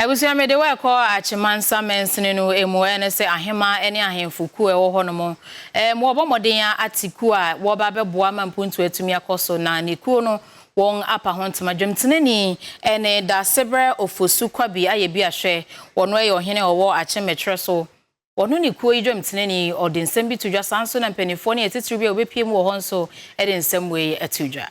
Ebusia me de we call Akyemansa mensene no emu ene se ahema ene ahemfuku ewo ho no mo mo obomoden atiku a wo ba beboa mampuntu atumi akoso na niku no won apa ho ntema dwemteneni ene da sebre ofosu kwabi aye bi ahwe wono ye ohene owo akyemetre so wono niku yi dwemteneni odensem bi tudwa sanso na mpanifo ne etitiri bi obepiem wo ho nso edensem we atudwa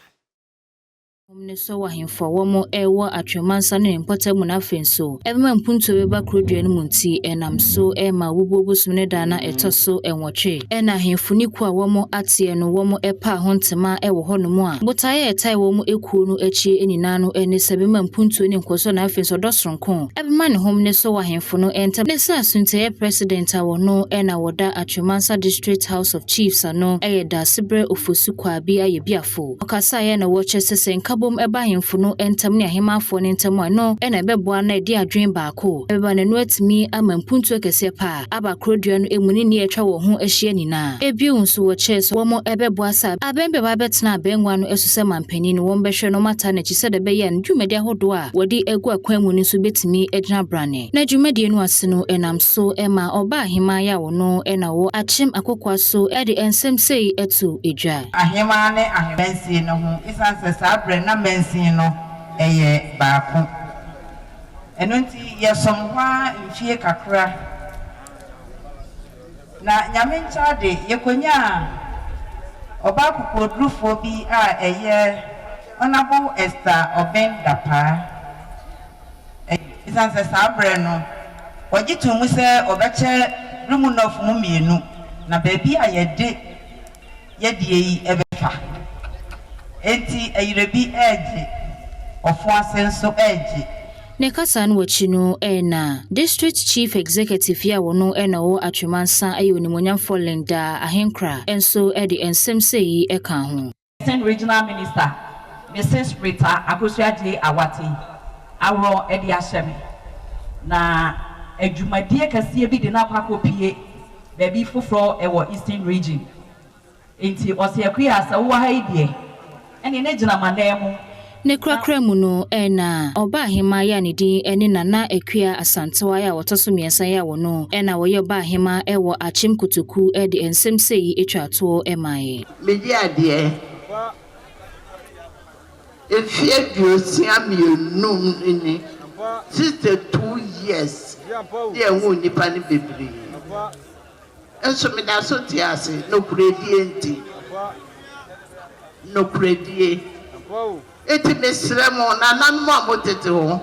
Omneso wahemfo womo ewo Akyemansa ne mpotemu na fenso evema mpunto beba krodua no munti enam so ema wubuobusum ne dana etoso enwotwe ena hemfuni ku a womo atie no womo epa hontema ewo honomu a botaye etai womo ekuo no achi enina no ene sebema mpunto ne nkoso na fenso dosronko evema ne homneso wahemfo no enta ne sa sunte president a wono ena woda Akyemansa District House of Chiefs ano eyeda sebre ofosu kwa bi aye biafo okasa ye na woche sesen bom eba hemfo no entam ne ahemafo ne entam ano ena beboa na edi adwen baako eba na no atimi ama mpuntu akese pa aba krodua no emuni ne etwa wo ho ahia nina ebi unso wo chese wo mo ebeboa sa abembe ba betena abenwa no esuse mampani no won behwe no mata na chise de beye na dwumadi ahodo a wodi egu akwan mu ni so betimi edina brane na dwumadi no ase no enam so ema Obaahemaa ya wo no ena wo akyem akokwa so ede ensem sei etu edwa ahema ne ahemansi no ho isanse sa na mensin no eye baako eno nti yesomwa mfie kakra na nyame nchade yekonya obakukudrufo bi a eye onabo Esther Obendapa isanse sabre no ogitumu se obeche rumunof mu mienu na baby a yede yi ebefa enti ayirebi eji ofuasenso eji ne kasa no wachi no ena district chief executive ya wono ena wo Akyemansa ayo ni monyamfo Linda ahenkra enso edi ensem sei eka ho Eastern Regional Minister Mrs. Rita Akosua Awati awo edi ahyeme na adwumadie kase bi de na kwakopie baby foforo ewo Eastern Region enti osiakua asa wo ha idie ene ne gina manemu ne krakra mu no ena Obaahemaa ya ne din ene nana akua asantewa ya wotoso miensa ya wono ena wo ye Obaahemaa ewo akyem kutuku ede ensem sei etwato emaye meji ade efie biosia mienum ni 62 years ye hu nipa ni bebre enso me da so ti ase no kuredie enti no kuredie eti mesremo na nanmu amotete ho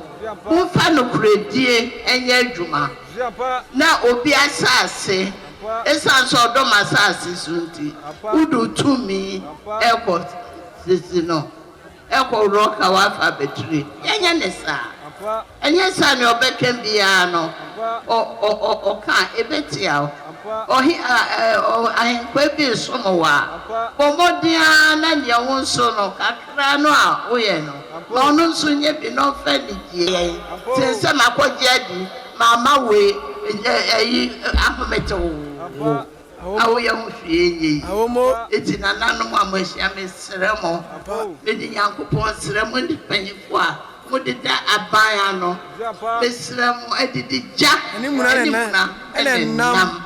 mo fa no kuredie enye adwuma na obi asase esanso odom asase sunti udu tumi airport sisi no eko roka wa fa betri enye nesa enye sa ne obeken bia no o kan ebetia ahenkwa bi somowa pomodia na nye wonso no kakra no a oye no ono nso nye bi no fa nigie sense makoje adi mama we eyi ahomete wo awoye ho hwie eti nananom amahia mesremo medi Nyankopon sremo ndi panyifo a modida abaya no mesremo edidi ja eni muna enenam